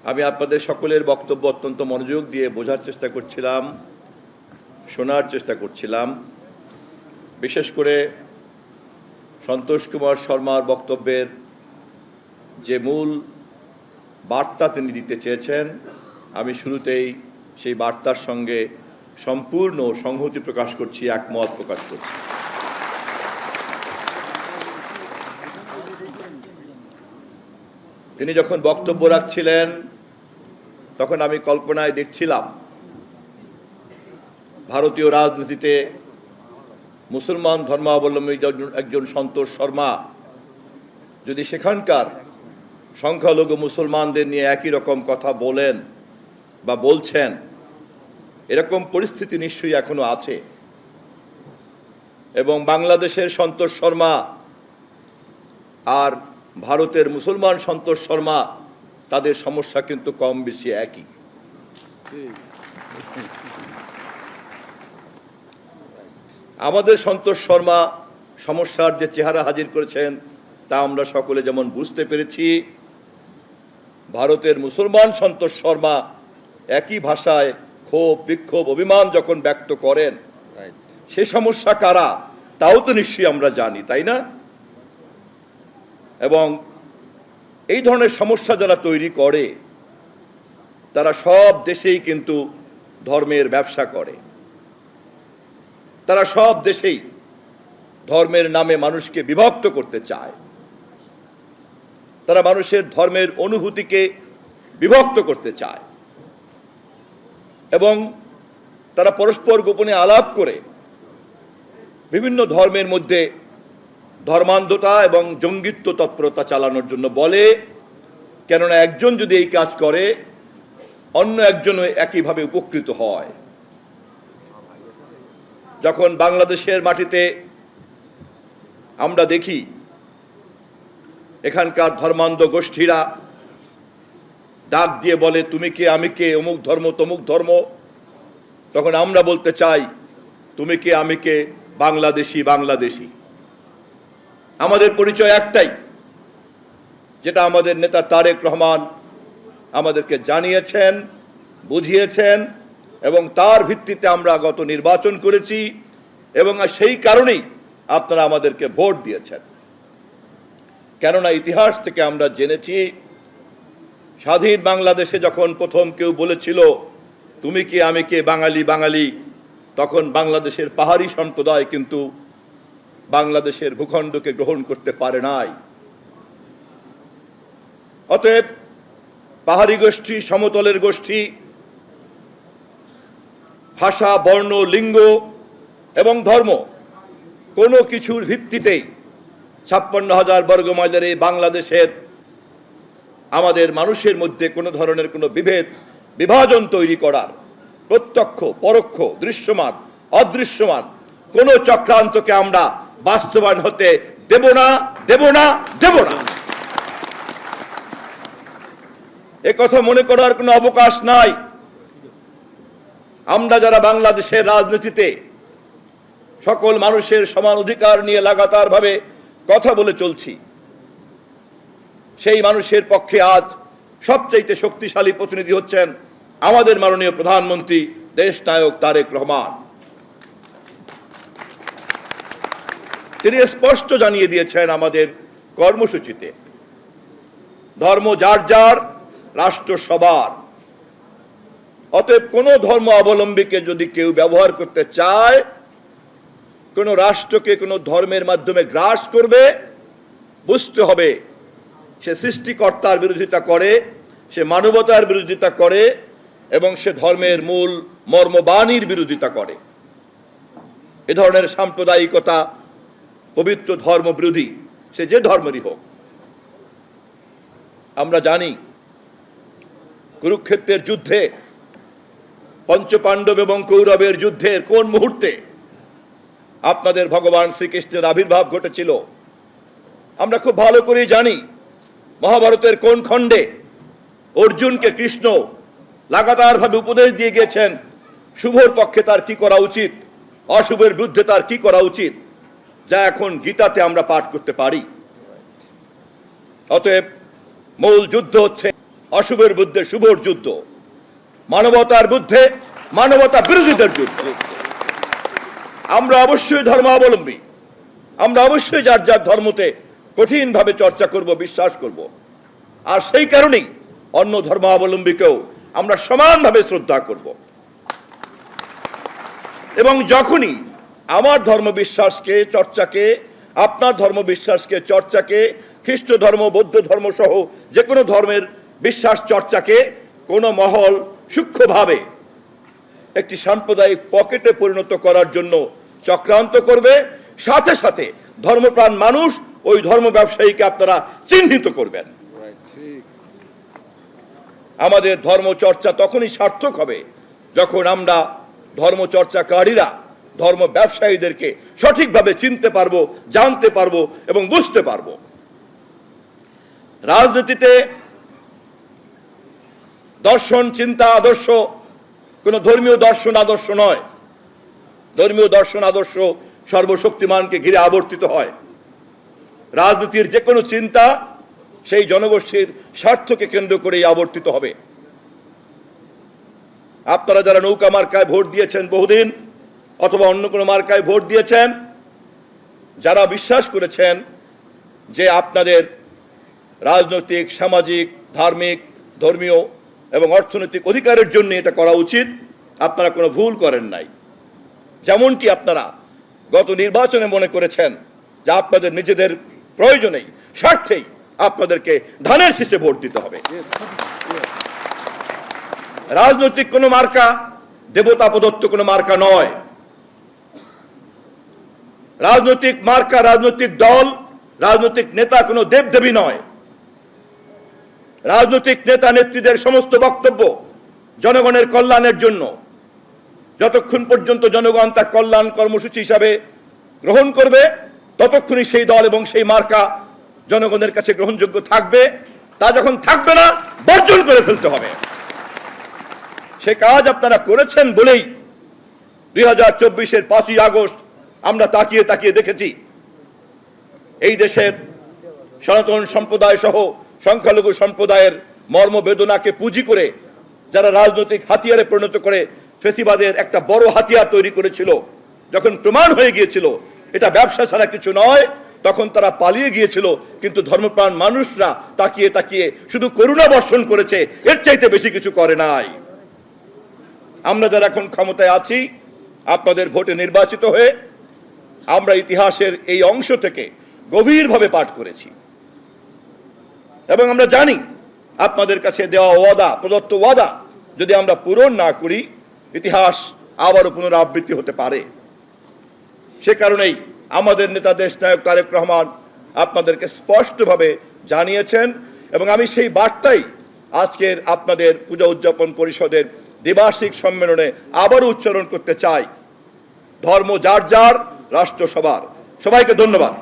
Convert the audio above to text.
আমি আপনাদের সকলের বক্তব্য অত্যন্ত মনোযোগ দিয়ে বোঝার চেষ্টা করছিলাম, শোনার চেষ্টা করছিলাম। বিশেষ করে সন্তোষ কুমার শর্মার বক্তব্যের যে মূল বার্তা তিনি দিতে চেয়েছেন, আমি শুরুতেই সেই বার্তার সঙ্গে সম্পূর্ণ সংহতি প্রকাশ করছি, একমত প্রকাশ করছি। তিনি যখন বক্তব্য রাখছিলেন তখন আমি কল্পনায় দেখছিলাম ভারতীয় রাজনীতিতে মুসলমান ধর্মাবলম্বী একজন সন্তোষ শর্মা যদি সেখানকার সংখ্যালঘু মুসলমানদের নিয়ে একই রকম কথা বলেন বা বলছেন, এরকম পরিস্থিতি নিশ্চয়ই এখনো আছে। এবং বাংলাদেশের সন্তোষ শর্মা আর ভারতের মুসলমান সন্তোষ শর্মা, তাদের সমস্যা কিন্তু কম বেশি একই। আমাদের সন্তোষ শর্মা সমস্যার যে চেহারা হাজির করেছেন তা আমরা সকলে যেমন বুঝতে পেরেছি, ভারতের মুসলমান সন্তোষ শর্মা একই ভাষায় ক্ষোভ, বিক্ষোভ, অভিমান যখন ব্যক্ত করেন, সে সমস্যা কারা তাও তো নিশ্চয়ই আমরা জানি, তাই না? এবং এই ধরনের সমস্যা যারা তৈরি করে তারা সব দেশেই কিন্তু ধর্মের ব্যবসা করে। তারা সব দেশেই ধর্মের নামে মানুষকে বিভক্ত করতে চায়। তারা মানুষের ধর্মের অনুভূতিকে বিভক্ত করতে চায় এবং তারা পরস্পর গোপনে আলাপ করে বিভিন্ন ধর্মের মধ্যে ধর্মান্ধতা এবং জঙ্গিত্ব তৎপরতা চালানোর জন্য বলে। কেননা একজন যদি এই কাজ করে অন্য একজনও একইভাবে উপকৃত হয়। যখন বাংলাদেশের মাটিতে আমরা দেখি এখানকার ধর্মান্ধ গোষ্ঠীরা ডাক দিয়ে বলে তুমি কে আমি কে, অমুক ধর্ম তমুক ধর্ম, তখন আমরা বলতে চাই তুমি কে আমি কে, বাংলাদেশি বাংলাদেশি। আমাদের পরিচয় একটাই, যেটা আমাদের নেতা তারেক রহমান আমাদেরকে জানিয়েছেন, বুঝিয়েছেন এবং তার ভিত্তিতে আমরা গত নির্বাচন করেছি এবং সেই কারণেই আপনারা আমাদেরকে ভোট দিয়েছেন। কেননা ইতিহাস থেকে আমরা জেনেছি স্বাধীন বাংলাদেশে যখন প্রথম কেউ বলেছিল তুমি কে আমি কে, বাঙালি বাঙালি, তখন বাংলাদেশের পাহাড়ি সম্প্রদায় কিন্তু বাংলাদেশের ভূখণ্ডকে গ্রহণ করতে পারে নাই। অতএব পাহাড়ি গোষ্ঠী, সমতলের গোষ্ঠী, ভাষা, বর্ণ, লিঙ্গ এবং ধর্ম কোনো কিছুর ভিত্তিতেই 56,000 বর্গমাইলের এই বাংলাদেশের আমাদের মানুষের মধ্যে কোনো ধরনের কোনো বিভাজন তৈরি করার প্রত্যক্ষ, পরোক্ষ, দৃশ্যমান, অদৃশ্যমান কোনো চক্রান্তকে আমরা বাস্তবায়ন হতে দেব না, দেব না, দেব না। এ কথা মনে করার কোনো অবকাশ নাই। আমরা যারা বাংলাদেশের রাজনীতিতে সকল মানুষের সমান অধিকার নিয়ে লাগাতারভাবে কথা বলে চলছি, সেই মানুষের পক্ষে আজ সবচেয়ে শক্তিশালী প্রতিনিধি হচ্ছেন আমাদের মাননীয় প্রধানমন্ত্রী দেশনায়ক তারেক রহমান। তিনি স্পষ্ট জানিয়ে দিয়েছেন আমাদের কর্মসূচিতে, ধর্ম যার যার, রাষ্ট্র সবার। অতএব কোনো ধর্ম অবলম্বীকে যদি কেউ ব্যবহার করতে চায়, কোনো রাষ্ট্রকে কোনো ধর্মের মাধ্যমে গ্রাস করবে, বুঝতে হবে সে সৃষ্টিকর্তার বিরোধিতা করে, সে মানবতার বিরোধিতা করে এবং সে ধর্মের মূল মর্মবাণীর বিরোধিতা করে। এ ধরনের সাম্প্রদায়িকতা পবিত্র ধর্ম বিরোধী, সে যে ধর্মেরই হোক। আমরা জানি কুরুক্ষেত্রের যুদ্ধে, পঞ্চপাণ্ডব এবং কৌরবের যুদ্ধের কোন মুহূর্তে আপনাদের ভগবান শ্রীকৃষ্ণের আবির্ভাব ঘটেছিল আমরা খুব ভালো করেই জানি। মহাভারতের কোন খণ্ডে অর্জুনকে কৃষ্ণ লাগাতারভাবে উপদেশ দিয়ে গিয়েছেন শুভর পক্ষে তার কি করা উচিত, অশুভের বিরুদ্ধে তার কি করা উচিত, যা এখন গীতাতে আমরা পাঠ করতে পারি। অতএব মূল যুদ্ধ হচ্ছে অশুভের বিরুদ্ধে শুভর যুদ্ধ, মানবতার বিরুদ্ধে মানবতা বিরোধীদের যুদ্ধ। আমরা অবশ্যই ধর্মাবলম্বী, আমরা অবশ্যই যার যার ধর্মতে কঠিনভাবে চর্চা করব, বিশ্বাস করব। আর সেই কারণেই অন্য ধর্মাবলম্বীকেও আমরা সমানভাবে শ্রদ্ধা করব। এবং যখনই আমার ধর্মবিশ্বাসকে চর্চাকে, আপনার ধর্মবিশ্বাসকে চর্চাকে, খ্রিস্ট ধর্ম, বৌদ্ধ ধর্ম সহ যে কোনো ধর্মের বিশ্বাস চর্চাকে কোনো মহল সূক্ষ্মভাবে একটি সাম্প্রদায়িক পকেটে পরিণত করার জন্য চক্রান্ত করবে, সাথে সাথে ধর্মপ্রাণ মানুষ ওই ধর্ম ব্যবসায়ীকে আপনারা চিহ্নিত করবেন। আমাদের ধর্মচর্চা তখনই সার্থক হবে যখন আমরা ধর্মচর্চাকারীরা ধর্ম ব্যবসায়ীদেরকে সঠিকভাবে চিনতে পারবো, জানতে পারবো এবং বুঝতে পারবো। রাজনীতিতে দর্শন, চিন্তা, আদর্শ কোনো ধর্মীয় দর্শন আদর্শ নয়। ধর্মীয় দর্শন আদর্শ সর্বশক্তিমানকে ঘিরে আবর্তিত হয়। রাজনীতির যে কোনো চিন্তা সেই জনগোষ্ঠীর স্বার্থকে কেন্দ্র করেই আবর্তিত হবে। আপনারা যারা নৌকা মার্কায় ভোট দিয়েছেন বহুদিন, অথবা অন্য কোনো মার্কায় ভোট দিয়েছেন, যারা বিশ্বাস করেছেন যে আপনাদের রাজনৈতিক, সামাজিক, ধার্মিক, ধর্মীয় এবং অর্থনৈতিক অধিকারের জন্য এটা করা উচিত, আপনারা কোনো ভুল করেন নাই। যেমনটি আপনারা গত নির্বাচনে মনে করেছেন যে আপনাদের নিজেদের প্রয়োজনেই, স্বার্থেই আপনাদেরকে ধানের শীষে ভোট দিতে হবে। রাজনৈতিক কোনো মার্কা দেবতা প্রদত্ত কোনো মার্কা নয়। রাজনৈতিক মার্কা, রাজনৈতিক দল, রাজনৈতিক নেতা কোনো দেবদেবী নয়। রাজনৈতিক নেতা নেত্রীদের সমস্ত বক্তব্য জনগণের কল্যাণের জন্য। যতক্ষণ পর্যন্ত জনগণ তা কল্যাণ কর্মসূচি হিসাবে গ্রহণ করবে, ততক্ষণই সেই দল এবং সেই মার্কা জনগণের কাছে গ্রহণযোগ্য থাকবে। তা যখন থাকবে না, বর্জন করে ফেলতে হবে। সে কাজ আপনারা করেছেন বলেই 2024-এর 5ই আগস্ট আমরা তাকিয়ে তাকিয়ে দেখেছি এই দেশের সনাতন সম্প্রদায় সহ সংখ্যালঘু সম্প্রদায়ের মর্মবেদনাকে পুঁজি করে যারা রাজনৈতিক হাতিয়ারে পরিণত করে ফেসিবাদের একটা বড় হাতিয়ার তৈরি করেছিল, যখন প্রমাণ হয়ে গিয়েছিল এটা ব্যবসা ছাড়া কিছু নয়, তখন তারা পালিয়ে গিয়েছিল। কিন্তু ধর্মপ্রাণ মানুষরা তাকিয়ে তাকিয়ে শুধু করুণা বর্ষণ করেছে, এর চাইতে বেশি কিছু করে নাই। আমরা যারা এখন ক্ষমতায় আছি, আপনাদের ভোটে নির্বাচিত হয়ে আমরা ইতিহাসের এই অংশ থেকে গভীরভাবে পাঠ করেছি এবং আমরা জানি আপনাদের কাছে দেওয়া ওয়াদা, প্রদত্ত ওয়াদা যদি আমরা পূরণ না করি, ইতিহাস আবারও পুনরাবৃত্তি হতে পারে। সে কারণেই আমাদের নেতা দেশনায়ক তারেক রহমান আপনাদেরকে স্পষ্টভাবে জানিয়েছেন এবং আমি সেই বার্তাই আজকের আপনাদের পূজা উদযাপন পরিষদের দ্বিবার্ষিক সম্মেলনে আবারও উচ্চারণ করতে চাই। ধর্ম যার যার, রাষ্ট্র সবার। সবাইকে ধন্যবাদ।